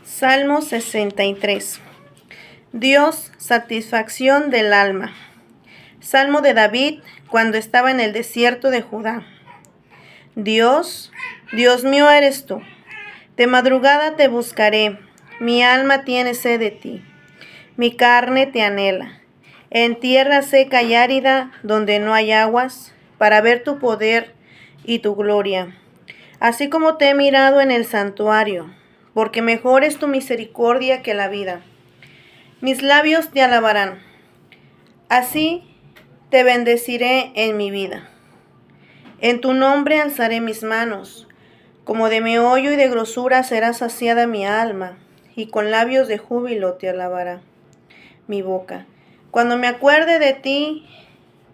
Salmo 63. Dios, satisfacción del alma. Salmo de David cuando estaba en el desierto de Judá. Dios, Dios mío eres tú. De madrugada te buscaré. Mi alma tiene sed de ti. Mi carne te anhela. En tierra seca y árida, donde no hay aguas, para ver tu poder y tu gloria. Así como te he mirado en el santuario, porque mejor es tu misericordia que la vida. Mis labios te alabarán. Así te bendeciré en mi vida. En tu nombre alzaré mis manos. Como de meollo y de grosura será saciada mi alma, y con labios de júbilo te alabará mi boca. Cuando me acuerde de ti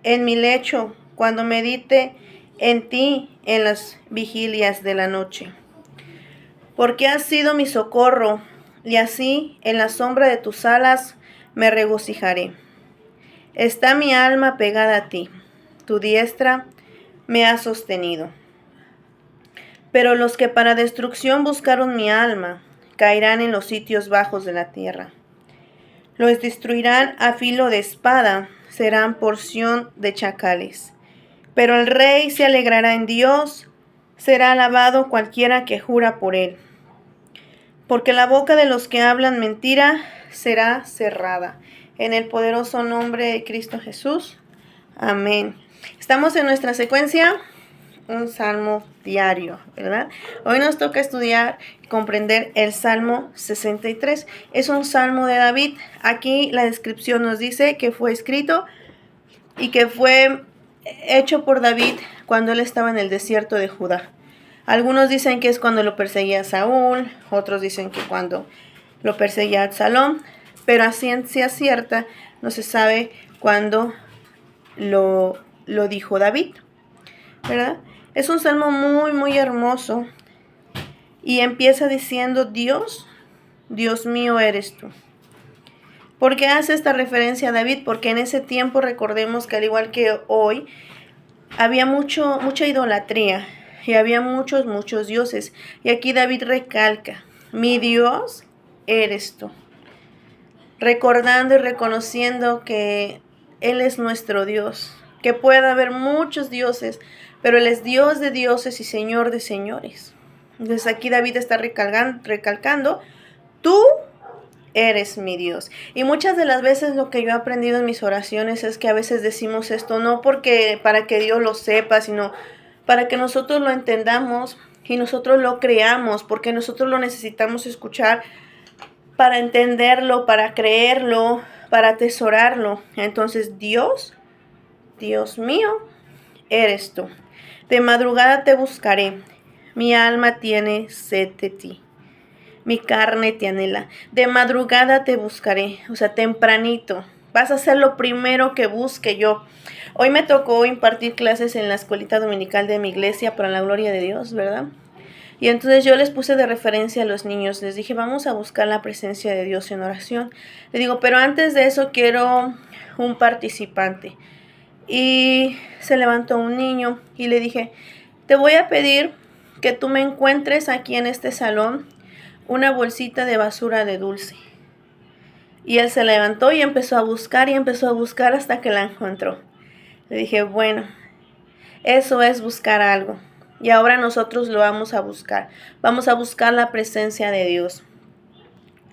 en mi lecho, cuando medite en ti en las vigilias de la noche. Porque has sido mi socorro, y así en la sombra de tus alas me regocijaré. Está mi alma pegada a ti, tu diestra me ha sostenido. Pero los que para destrucción buscaron mi alma, caerán en los sitios bajos de la tierra. Los destruirán a filo de espada, serán porción de chacales. Pero el rey se alegrará en Dios, será alabado cualquiera que jura por él. Porque la boca de los que hablan mentira será cerrada. En el poderoso nombre de Cristo Jesús. Amén. Estamos en nuestra secuencia, un salmo diario, ¿verdad? Hoy nos toca estudiar y comprender el Salmo 63. Es un salmo de David. Aquí la descripción nos dice que fue escrito y que fue hecho por David cuando él estaba en el desierto de Judá. Algunos dicen que es cuando lo perseguía Saúl, otros dicen que cuando lo perseguía Absalón, pero a ciencia cierta no se sabe cuándo lo dijo David, ¿verdad? Es un salmo muy hermoso y empieza diciendo: Dios, Dios mío eres tú. ¿Por qué hace esta referencia a David? Porque en ese tiempo recordemos que al igual que hoy había mucha idolatría y había muchos dioses. Y aquí David recalca: mi Dios eres tú. Recordando y reconociendo que Él es nuestro Dios. Que puede haber muchos dioses, pero Él es Dios de dioses y Señor de señores. Entonces aquí David está recalcando: tú eres mi Dios. Y muchas de las veces lo que yo he aprendido en mis oraciones es que a veces decimos esto no porque para que Dios lo sepa, sino para que nosotros lo entendamos y nosotros lo creamos, porque nosotros lo necesitamos escuchar para entenderlo, para creerlo, para atesorarlo. Entonces, Dios, Dios mío, eres tú. De madrugada te buscaré. Mi alma tiene sed de ti. Mi carne te anhela. De madrugada te buscaré, o sea, tempranito. Vas a ser lo primero que busque yo. Hoy me tocó impartir clases en la escuelita dominical de mi iglesia para la gloria de Dios, ¿verdad? Y entonces yo les puse de referencia a los niños. Les dije: vamos a buscar la presencia de Dios en oración. Les digo, pero antes de eso quiero un participante. Y se levantó un niño y le dije: te voy a pedir que tú me encuentres aquí en este salón una bolsita de basura de dulce. Y él se levantó y empezó a buscar hasta que la encontró. Le dije: bueno, eso es buscar algo. Y ahora nosotros lo vamos a buscar. Vamos a buscar la presencia de Dios.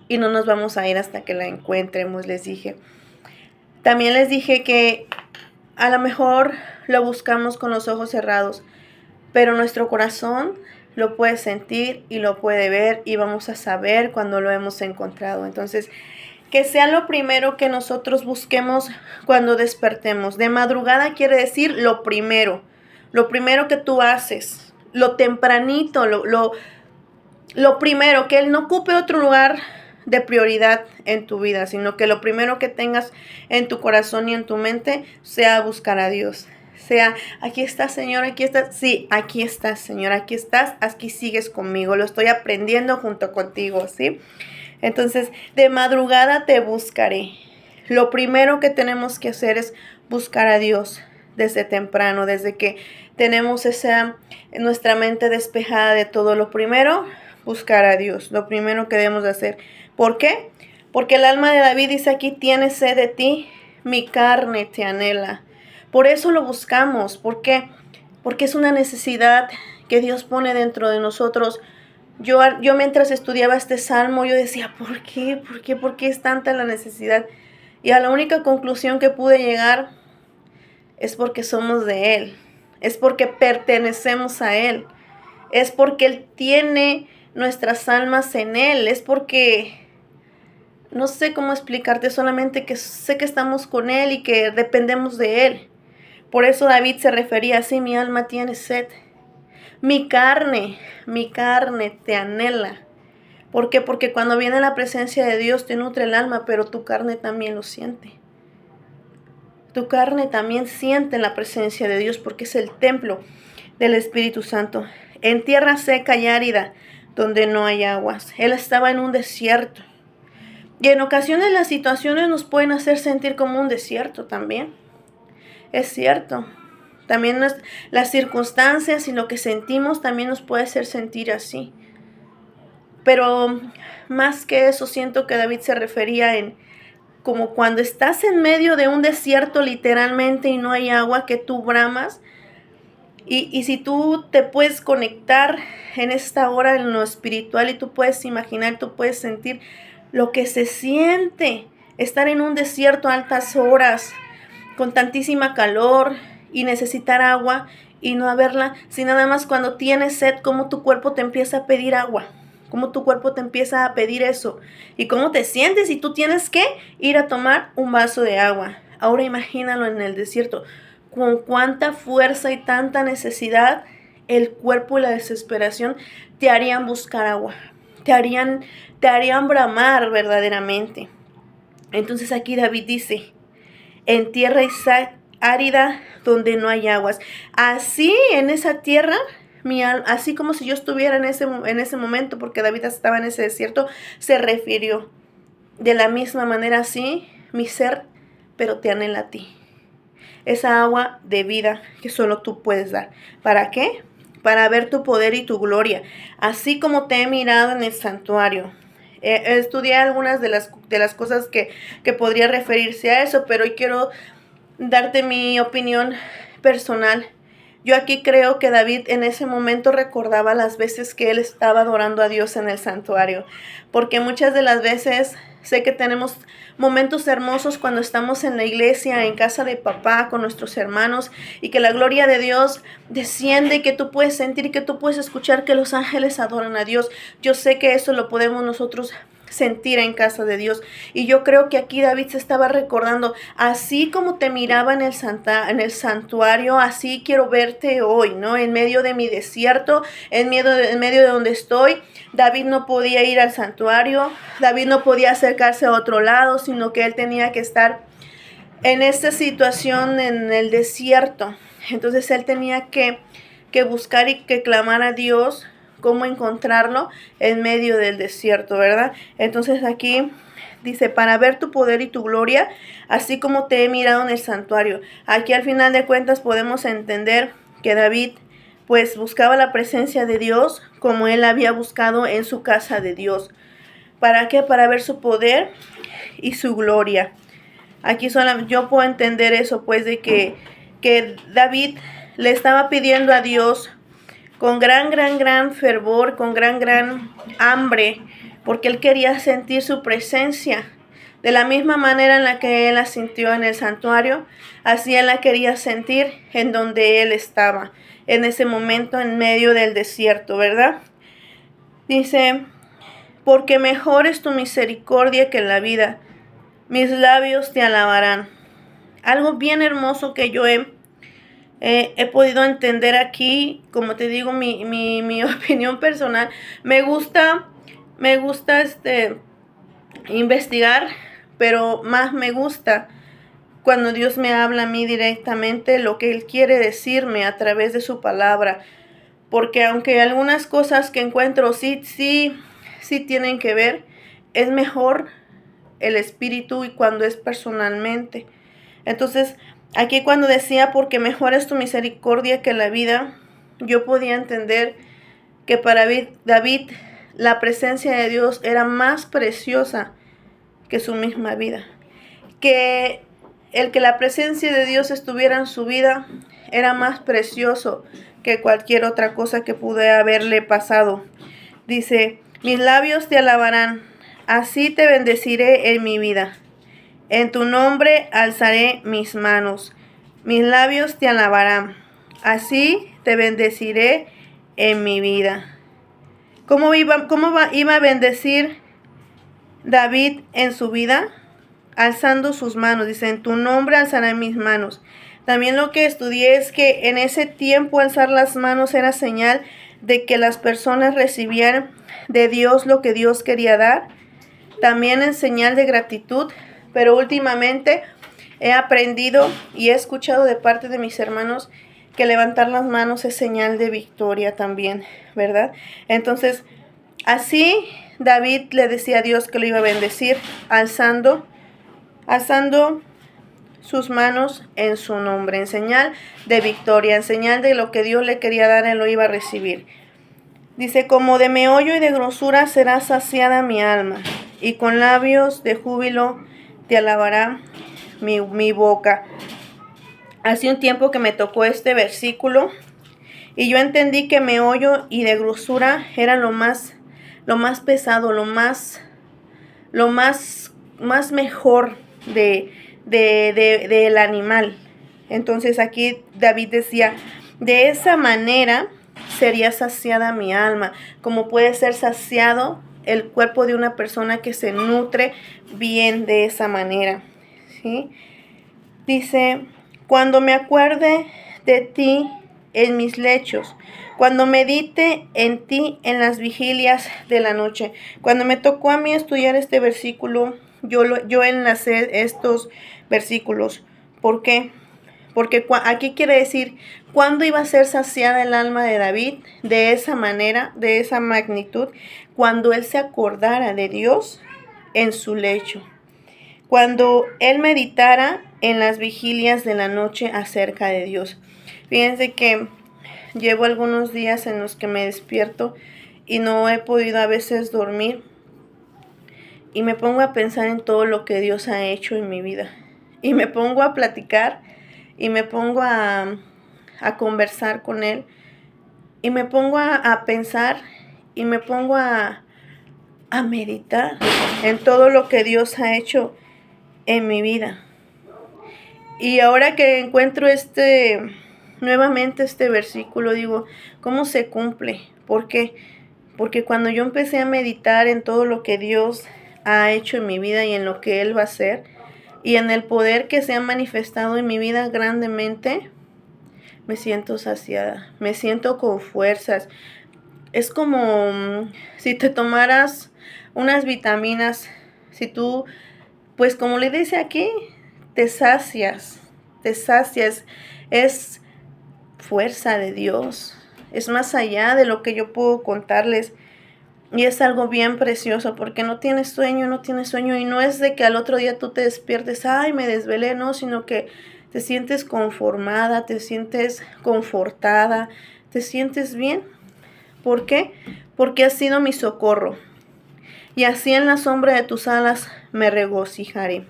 Y no nos vamos a ir hasta que la encuentremos, les dije. También les dije que a lo mejor lo buscamos con los ojos cerrados, pero nuestro corazón lo puede sentir y lo puede ver y vamos a saber cuando lo hemos encontrado. Entonces, que sea lo primero que nosotros busquemos cuando despertemos. De madrugada quiere decir lo primero que tú haces, lo tempranito, lo primero, que Él no ocupe otro lugar de prioridad en tu vida, sino que lo primero que tengas en tu corazón y en tu mente sea buscar a Dios. Sea: aquí estás, Señor, aquí estás. Sí, aquí estás, Señor, aquí estás, aquí sigues conmigo, lo estoy aprendiendo junto contigo, ¿sí? Entonces, de madrugada te buscaré. Lo primero que tenemos que hacer es buscar a Dios desde temprano, desde que tenemos nuestra mente despejada de todo. Lo primero, buscar a Dios, lo primero que debemos de hacer. ¿Por qué? Porque el alma de David dice aquí, tiene sed de ti, mi carne te anhela. Por eso lo buscamos. ¿Por qué? Porque es una necesidad que Dios pone dentro de nosotros. Yo mientras estudiaba este salmo, yo decía, ¿por qué? ¿Por qué? ¿Por qué es tanta la necesidad? Y a la única conclusión que pude llegar es porque somos de Él. Es porque pertenecemos a Él. Es porque Él tiene nuestras almas en Él. Es porque, no sé cómo explicarte, solamente que sé que estamos con Él y que dependemos de Él. Por eso David se refería así, mi alma tiene sed. Mi carne te anhela. ¿Por qué? Porque cuando viene la presencia de Dios te nutre el alma, pero tu carne también lo siente. Tu carne también siente la presencia de Dios porque es el templo del Espíritu Santo. En tierra seca y árida, donde no hay aguas. Él estaba en un desierto. Y en ocasiones las situaciones nos pueden hacer sentir como un desierto también. Es cierto. También las circunstancias y lo que sentimos también nos puede hacer sentir así. Pero más que eso, siento que David se refería en como cuando estás en medio de un desierto literalmente y no hay agua, que tú bramas. Y si tú te puedes conectar en esta hora en lo espiritual y tú puedes imaginar, tú puedes sentir lo que se siente estar en un desierto a altas horas, con tantísima calor y necesitar agua y no haberla, si nada más cuando tienes sed, cómo tu cuerpo te empieza a pedir agua, cómo tu cuerpo te empieza a pedir eso y cómo te sientes y tú tienes que ir a tomar un vaso de agua. Ahora imagínalo en el desierto, con cuánta fuerza y tanta necesidad el cuerpo y la desesperación te harían buscar agua, te harían bramar verdaderamente. Entonces aquí David dice, en tierra árida donde no hay aguas. Así en esa tierra, así como si yo estuviera en ese momento, porque David estaba en ese desierto, se refirió. De la misma manera así, mi ser, pero te anhela a ti. Esa agua de vida que solo tú puedes dar. ¿Para qué? Para ver tu poder y tu gloria. Así como te he mirado en el santuario. Estudié algunas de las cosas que podría referirse a eso, pero hoy quiero darte mi opinión personal. Yo aquí creo que David en ese momento recordaba las veces que él estaba adorando a Dios en el santuario, porque muchas de las veces sé que tenemos momentos hermosos cuando estamos en la iglesia, en casa de papá, con nuestros hermanos, y que la gloria de Dios desciende, y que tú puedes sentir, y que tú puedes escuchar que los ángeles adoran a Dios. Yo sé que eso lo podemos nosotros sentir en casa de Dios. Y yo creo que aquí David se estaba recordando, así como te miraba en el santuario, así quiero verte hoy, ¿no? En medio de mi desierto, en medio de donde estoy. David no podía ir al santuario, David no podía acercarse a otro lado, sino que él tenía que estar en esta situación en el desierto. Entonces él tenía que buscar y que clamar a Dios, cómo encontrarlo en medio del desierto, ¿verdad? Entonces aquí dice, para ver tu poder y tu gloria, así como te he mirado en el santuario. Aquí al final de cuentas podemos entender que David pues buscaba la presencia de Dios como él había buscado en su casa de Dios. ¿Para qué? Para ver su poder y su gloria. Aquí solamente yo puedo entender eso, pues, de que David le estaba pidiendo a Dios con gran fervor, con gran hambre, porque él quería sentir su presencia. De la misma manera en la que él la sintió en el santuario, así él la quería sentir en donde él estaba, en ese momento en medio del desierto, ¿verdad? Dice, porque mejor es tu misericordia que la vida, mis labios te alabarán. Algo bien hermoso que yo he podido entender aquí, como te digo, mi opinión personal. Me gusta investigar, pero más me gusta cuando Dios me habla a mí directamente lo que Él quiere decirme a través de su palabra. Porque aunque algunas cosas que encuentro sí tienen que ver, es mejor el espíritu y cuando es personalmente. Entonces, aquí cuando decía, porque mejor es tu misericordia que la vida, yo podía entender que para David la presencia de Dios era más preciosa que su misma vida. Que la presencia de Dios estuviera en su vida era más precioso que cualquier otra cosa que pudiera haberle pasado. Dice, mis labios te alabarán, así te bendeciré en mi vida. En tu nombre alzaré mis manos. Mis labios te alabarán, así te bendeciré en mi vida. ¿Cómo iba a bendecir David en su vida? Alzando sus manos. Dice, en tu nombre alzaré mis manos. También lo que estudié es que en ese tiempo alzar las manos era señal de que las personas recibieran de Dios lo que Dios quería dar. También en señal de gratitud. Pero últimamente he aprendido y he escuchado de parte de mis hermanos que levantar las manos es señal de victoria también, ¿verdad? Entonces, así David le decía a Dios que lo iba a bendecir, alzando sus manos en su nombre, en señal de victoria, en señal de lo que Dios le quería dar, él lo iba a recibir. Dice, como de meollo y de grosura será saciada mi alma, y con labios de júbilo te alabará mi boca. Hace un tiempo que me tocó este versículo, y yo entendí que meollo y de grosura era lo más pesado, lo más mejor del animal. Entonces aquí David decía, de esa manera sería saciada mi alma, como puede ser saciado el cuerpo de una persona que se nutre bien de esa manera, ¿sí? Dice, cuando me acuerde de ti en mis lechos, cuando medite en ti en las vigilias de la noche. Cuando me tocó a mí estudiar este versículo, yo enlacé estos versículos. ¿Por qué? Porque aquí quiere decir, ¿cuándo iba a ser saciada el alma de David de esa manera, de esa magnitud? Cuando él se acordara de Dios en su lecho. Cuando él meditara en las vigilias de la noche acerca de Dios. Fíjense que llevo algunos días en los que me despierto y no he podido a veces dormir. Y me pongo a pensar en todo lo que Dios ha hecho en mi vida. Y me pongo a platicar y me pongo a conversar con Él. Y me pongo a pensar y me pongo a meditar en todo lo que Dios ha hecho en mi vida. Y ahora que encuentro nuevamente este versículo, digo, ¿cómo se cumple? ¿Por qué? Porque cuando yo empecé a meditar en todo lo que Dios ha hecho en mi vida y en lo que Él va a hacer, y en el poder que se ha manifestado en mi vida grandemente, me siento saciada, me siento con fuerzas. Es como si te tomaras unas vitaminas, si tú, pues como le dice aquí, te sacias, es fuerza de Dios, es más allá de lo que yo puedo contarles. Y es algo bien precioso porque no tienes sueño, y no es de que al otro día tú te despiertes, ay, me desvelé, no, sino que te sientes conformada, te sientes confortada, te sientes bien. ¿Por qué? Porque has sido mi socorro. Y así en la sombra de tus alas me regocijaré.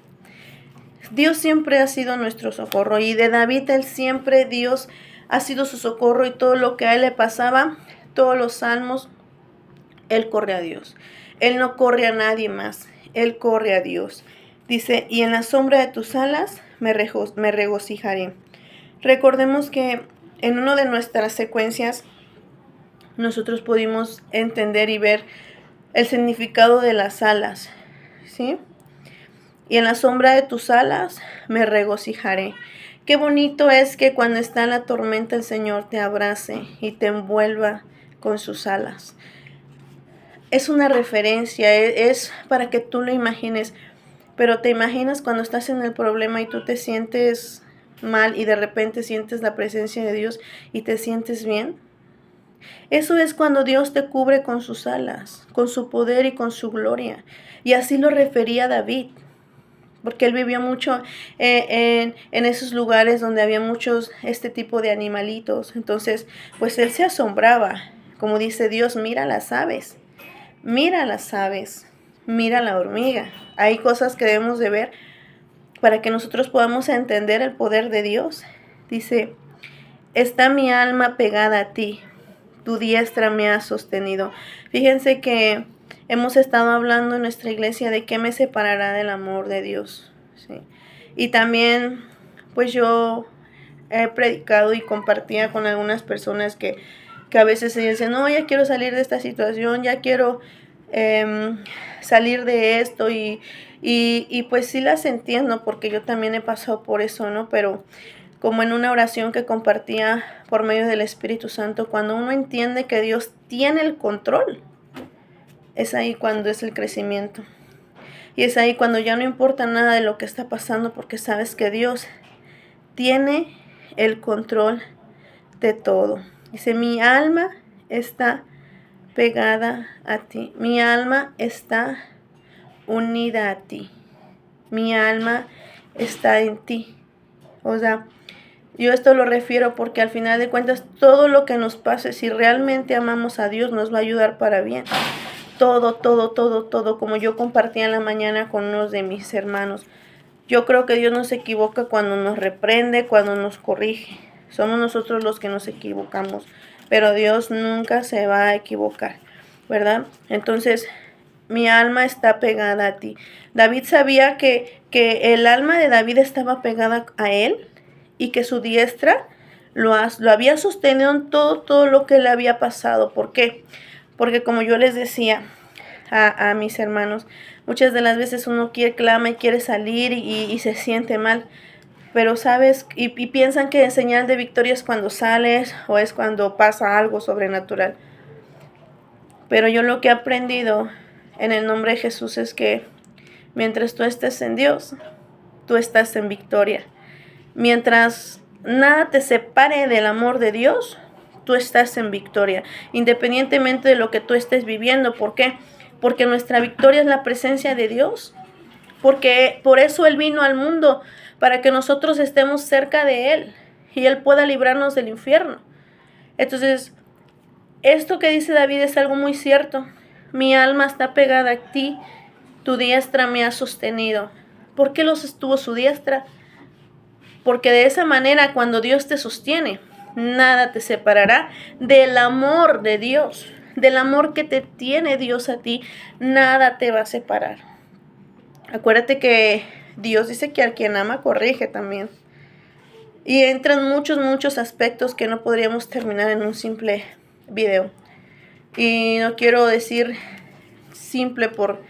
Dios siempre ha sido nuestro socorro, y de David Dios ha sido su socorro, y todo lo que a él le pasaba, todos los salmos, él corre a Dios. Él no corre a nadie más. Él corre a Dios. Dice, y en la sombra de tus alas me regocijaré. Recordemos que en una de nuestras secuencias nosotros pudimos entender y ver el significado de las alas, ¿sí? Y en la sombra de tus alas me regocijaré. Qué bonito es que cuando está la tormenta el Señor te abrace y te envuelva con sus alas. Es una referencia, es para que tú lo imagines, pero te imaginas cuando estás en el problema y tú te sientes mal y de repente sientes la presencia de Dios y te sientes bien. Eso es cuando Dios te cubre con sus alas, con su poder y con su gloria. Y así lo refería David, porque él vivió mucho en esos lugares donde había muchos este tipo de animalitos. Entonces, pues él se asombraba, como dice Dios, mira las aves. Mira las aves, mira la hormiga. Hay cosas que debemos de ver para que nosotros podamos entender el poder de Dios. Dice, está mi alma pegada a ti, tu diestra me ha sostenido. Fíjense que hemos estado hablando en nuestra iglesia de qué me separará del amor de Dios, ¿sí? Y también, pues yo he predicado y compartía con algunas personas que a veces se dicen, no, ya quiero salir de esta situación, ya quiero salir de esto y pues sí las entiendo porque yo también he pasado por eso, ¿no? Pero como en una oración que compartía por medio del Espíritu Santo, cuando uno entiende que Dios tiene el control, es ahí cuando es el crecimiento. Y es ahí cuando ya no importa nada de lo que está pasando porque sabes que Dios tiene el control de todo. Dice, mi alma está pegada a ti. Mi alma está unida a ti. Mi alma está en ti. O sea, yo esto lo refiero porque al final de cuentas todo lo que nos pase, si realmente amamos a Dios, nos va a ayudar para bien. Todo, todo, todo, todo, como yo compartía en la mañana con unos de mis hermanos. Yo creo que Dios no se equivoca cuando nos reprende, cuando nos corrige. Somos nosotros los que nos equivocamos, pero Dios nunca se va a equivocar, ¿verdad? Entonces, mi alma está pegada a ti. David sabía que el alma de David estaba pegada a él y que su diestra lo había sostenido en todo lo que le había pasado. ¿Por qué? Porque como yo les decía a mis hermanos, muchas de las veces uno clama y quiere salir y se siente mal. Pero sabes, y piensan que el señal de victoria es cuando sales o es cuando pasa algo sobrenatural. Pero yo lo que he aprendido en el nombre de Jesús es que mientras tú estés en Dios, tú estás en victoria. Mientras nada te separe del amor de Dios, tú estás en victoria, independientemente de lo que tú estés viviendo. ¿Por qué? Porque nuestra victoria es la presencia de Dios. Porque por eso Él vino al mundo, para que nosotros estemos cerca de Él y Él pueda librarnos del infierno. Entonces, esto que dice David es algo muy cierto. Mi alma está pegada a ti, tu diestra me ha sostenido. ¿Por qué lo sostuvo su diestra? Porque de esa manera, cuando Dios te sostiene, nada te separará del amor de Dios, del amor que te tiene Dios a ti, nada te va a separar. Acuérdate que Dios dice que al quien ama corrige también. Y entran muchos aspectos que no podríamos terminar en un simple video. Y no quiero decir simple por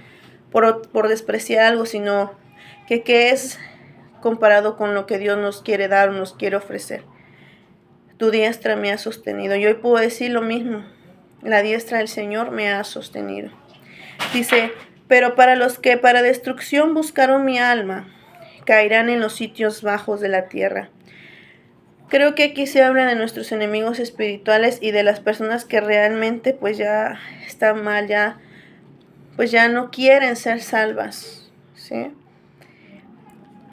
despreciar algo, sino que es comparado con lo que Dios nos quiere dar o nos quiere ofrecer. Tu diestra me ha sostenido. Y hoy puedo decir lo mismo. La diestra del Señor me ha sostenido. Dice, pero para los que para destrucción buscaron mi alma, caerán en los sitios bajos de la tierra. Creo que aquí se habla de nuestros enemigos espirituales y de las personas que realmente pues ya están mal, pues ya no quieren ser salvas, ¿sí?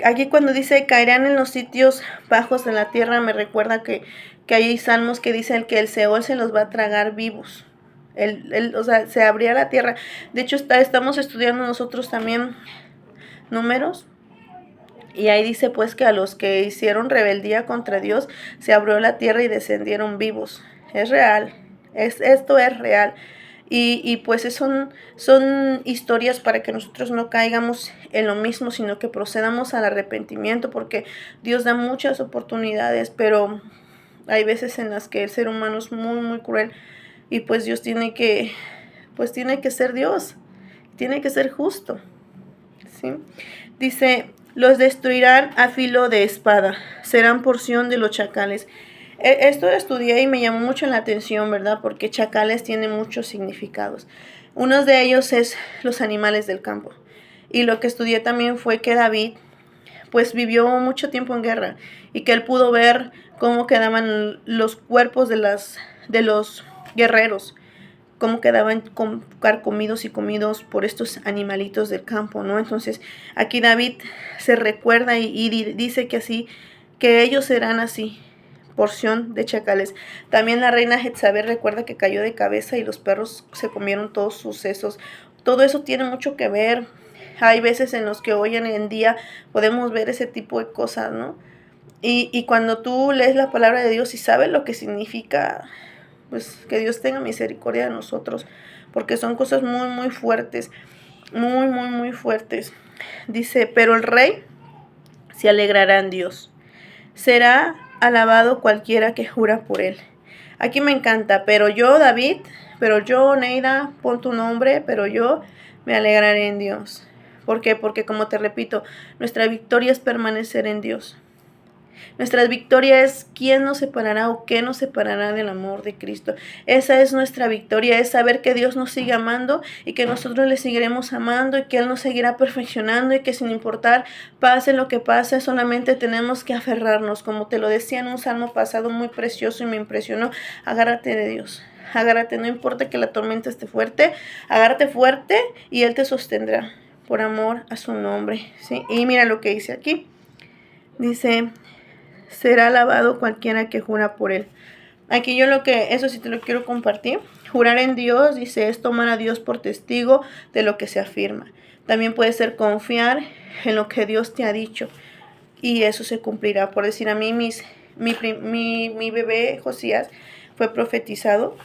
Aquí cuando dice caerán en los sitios bajos de la tierra, me recuerda que hay salmos que dicen que el Seol se los va a tragar vivos. O sea, se abría la tierra. De hecho, estamos estudiando nosotros también Números. Y ahí dice pues que a los que hicieron rebeldía contra Dios, se abrió la tierra y descendieron vivos. Es real. Esto es real. Y pues son historias para que nosotros no caigamos en lo mismo, sino que procedamos al arrepentimiento, porque Dios da muchas oportunidades, pero hay veces en las que el ser humano es muy cruel. Y pues Dios tiene que ser Dios, tiene que ser justo, ¿sí? Dice, los destruirán a filo de espada, serán porción de los chacales. Esto estudié y me llamó mucho la atención, ¿verdad? Porque chacales tienen muchos significados. Uno de ellos es los animales del campo. Y lo que estudié también fue que David, pues vivió mucho tiempo en guerra y que él pudo ver cómo quedaban los cuerpos de los guerreros, cómo quedaban carcomidos y comidos por estos animalitos del campo, ¿no? Entonces, aquí David se recuerda y dice que así, que ellos serán así, porción de chacales. También la reina Jezabel recuerda que cayó de cabeza y los perros se comieron todos sus sesos. Todo eso tiene mucho que ver. Hay veces en los que hoy en día podemos ver ese tipo de cosas, ¿no? Y cuando tú lees la palabra de Dios y sabes lo que significa, pues que Dios tenga misericordia de nosotros, porque son cosas muy, muy fuertes, muy, muy, muy fuertes. Dice, pero el rey se alegrará en Dios. Será alabado cualquiera que jura por él. Aquí me encanta, pero yo, David, pero yo, Neida, pon tu nombre, pero yo me alegraré en Dios. ¿Por qué? Porque como te repito, nuestra victoria es permanecer en Dios. Nuestra victoria es quién nos separará o qué nos separará del amor de Cristo. Esa es nuestra victoria, es saber que Dios nos sigue amando y que nosotros le seguiremos amando y que Él nos seguirá perfeccionando y que sin importar pase lo que pase, solamente tenemos que aferrarnos. Como te lo decía en un salmo pasado muy precioso y me impresionó, agárrate de Dios. Agárrate, no importa que la tormenta esté fuerte, agárrate fuerte y Él te sostendrá por amor a su nombre. ¿Sí? Y mira lo que dice aquí. Dice, será alabado cualquiera que jura por él. Aquí eso sí te lo quiero compartir. Jurar en Dios, dice, es tomar a Dios por testigo de lo que se afirma. También puede ser confiar en lo que Dios te ha dicho. Y eso se cumplirá. Por decir, a mí mi bebé Josías fue profetizado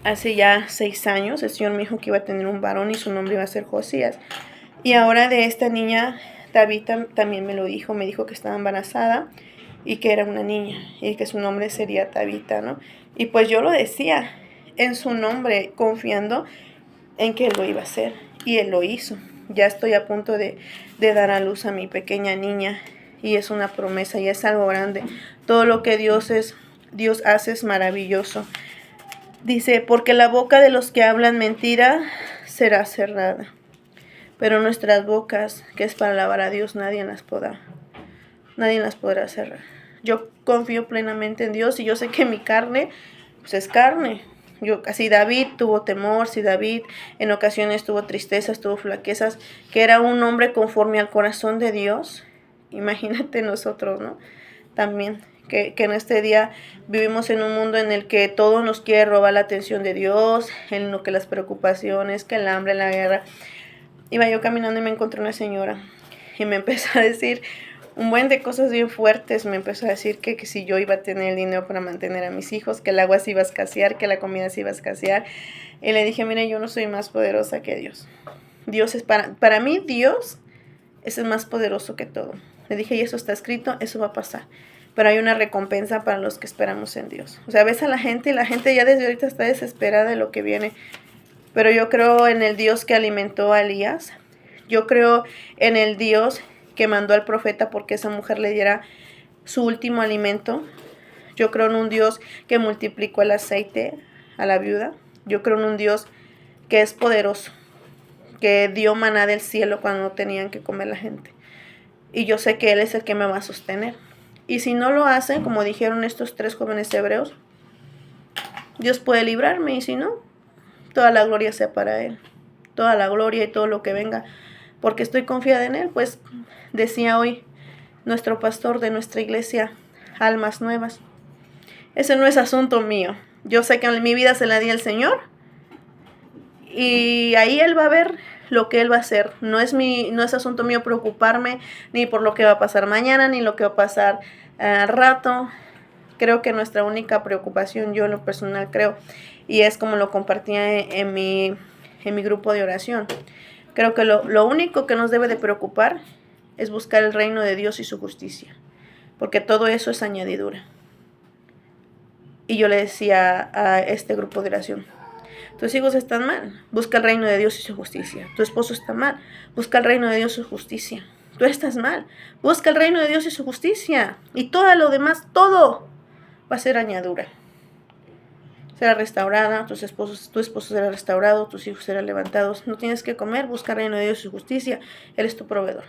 hace ya 6 años. El Señor me dijo que iba a tener un varón y su nombre iba a ser Josías. Y ahora de esta niña, Tabita también me lo dijo. Me dijo que estaba embarazada y que era una niña y que su nombre sería Tabita, ¿no? Y pues yo lo decía en su nombre, confiando en que Él lo iba a hacer, y Él lo hizo. Ya estoy a punto de dar a luz a mi pequeña niña y es una promesa y es algo grande. Todo lo que Dios hace es maravilloso. Dice, porque la boca de los que hablan mentira será cerrada, pero nuestras bocas, que es para alabar a Dios, nadie las podrá cerrar. Yo confío plenamente en Dios y yo sé que mi carne, pues es carne. Si David tuvo temor, si David en ocasiones tuvo tristezas, tuvo flaquezas, que era un hombre conforme al corazón de Dios, imagínate nosotros, ¿no? También, que en este día vivimos en un mundo en el que todo nos quiere robar la atención de Dios, en lo que las preocupaciones, que el hambre, la guerra. Iba yo caminando y me encontré una señora y me empezó a decir un buen de cosas bien fuertes. Me empezó a decir que si yo iba a tener el dinero para mantener a mis hijos, que el agua se iba a escasear, que la comida se iba a escasear. Y le dije, mire, yo no soy más poderosa que Dios. Dios es para mí, Dios es el más poderoso que todo. Le dije, y eso está escrito, eso va a pasar. Pero hay una recompensa para los que esperamos en Dios. O sea, ves a la gente y la gente ya desde ahorita está desesperada de lo que viene. Pero yo creo en el Dios que alimentó a Elías. Yo creo en el Dios que mandó al profeta porque esa mujer le diera su último alimento. Yo creo en un Dios que multiplicó el aceite a la viuda. Yo creo en un Dios que es poderoso, que dio maná del cielo cuando no tenían que comer la gente. Y yo sé que Él es el que me va a sostener. Y si no lo hacen, como dijeron estos 3 jóvenes hebreos, Dios puede librarme, y si no, toda la gloria sea para Él. Toda la gloria y todo lo que venga, porque estoy confiada en Él. Pues decía hoy nuestro pastor de nuestra iglesia, Almas Nuevas, ese no es asunto mío. Yo sé que en mi vida se la di al Señor y ahí Él va a ver lo que Él va a hacer. No es asunto mío preocuparme ni por lo que va a pasar mañana, ni lo que va a pasar al rato. Creo que nuestra única preocupación, yo en lo personal creo, y es como lo compartía en mi grupo de oración, creo que lo único que nos debe de preocupar es buscar el reino de Dios y su justicia, porque todo eso es añadidura. Y yo le decía a este grupo de oración, tus hijos están mal, busca el reino de Dios y su justicia. Tu esposo está mal, busca el reino de Dios y su justicia. Tú estás mal, busca el reino de Dios y su justicia. Y todo lo demás, todo va a ser añadidura. Será restaurada, tu esposo será restaurado, tus hijos serán levantados. No tienes que comer, busca el reino de Dios y su justicia. Él es tu proveedor.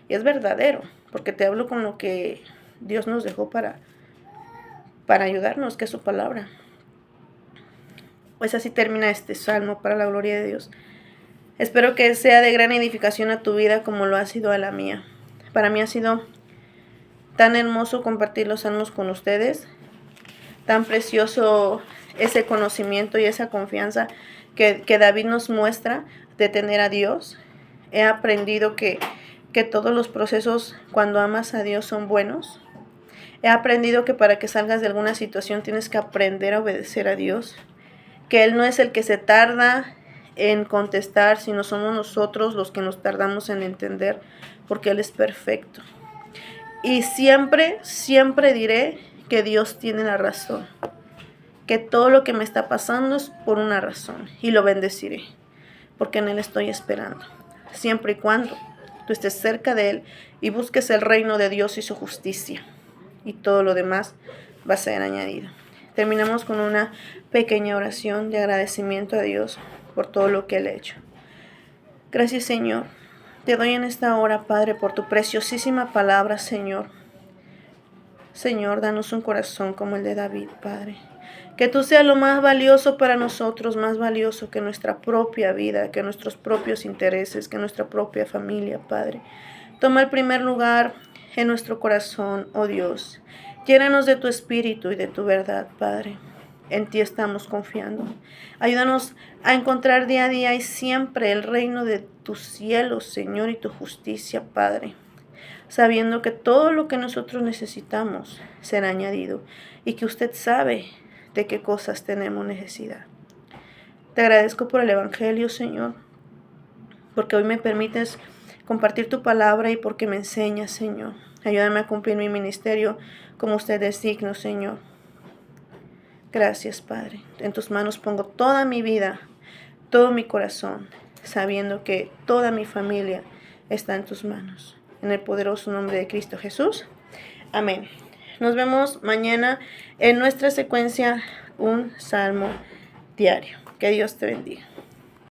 Y es verdadero, porque te hablo con lo que Dios nos dejó para ayudarnos, que es su palabra. Pues así termina este salmo para la gloria de Dios. Espero que sea de gran edificación a tu vida como lo ha sido a la mía. Para mí ha sido Tan hermoso compartir los salmos con ustedes. Tan precioso ese conocimiento y esa confianza que David nos muestra de tener a Dios. He aprendido que todos los procesos cuando amas a Dios son buenos. He aprendido que para que salgas de alguna situación tienes que aprender a obedecer a Dios. Que Él no es el que se tarda en contestar, sino somos nosotros los que nos tardamos en entender, porque Él es perfecto. Y siempre, siempre diré que Dios tiene la razón. Que todo lo que me está pasando es por una razón. Y lo bendeciré, porque en Él estoy esperando. Siempre y cuando tú estés cerca de Él y busques el reino de Dios y su justicia. Y todo lo demás va a ser añadido. Terminamos con una pequeña oración de agradecimiento a Dios por todo lo que Él ha hecho. Gracias, Señor. Te doy en esta hora, Padre, por tu preciosísima palabra, Señor. Señor, danos un corazón como el de David, Padre. Que tú seas lo más valioso para nosotros, más valioso que nuestra propia vida, que nuestros propios intereses, que nuestra propia familia, Padre. Toma el primer lugar en nuestro corazón, oh Dios. Llénanos de tu espíritu y de tu verdad, Padre. En ti estamos confiando. Ayúdanos a encontrar día a día y siempre el reino de tus cielos, Señor, y tu justicia, Padre. Sabiendo que todo lo que nosotros necesitamos será añadido y que usted sabe de qué cosas tenemos necesidad. Te agradezco por el Evangelio, Señor, porque hoy me permites compartir tu palabra y porque me enseñas, Señor. Ayúdame a cumplir mi ministerio como usted es digno, Señor. Gracias, Padre. En tus manos pongo toda mi vida, todo mi corazón, sabiendo que toda mi familia está en tus manos. En el poderoso nombre de Cristo Jesús. Amén. Nos vemos mañana en nuestra secuencia Un Salmo Diario. Que Dios te bendiga.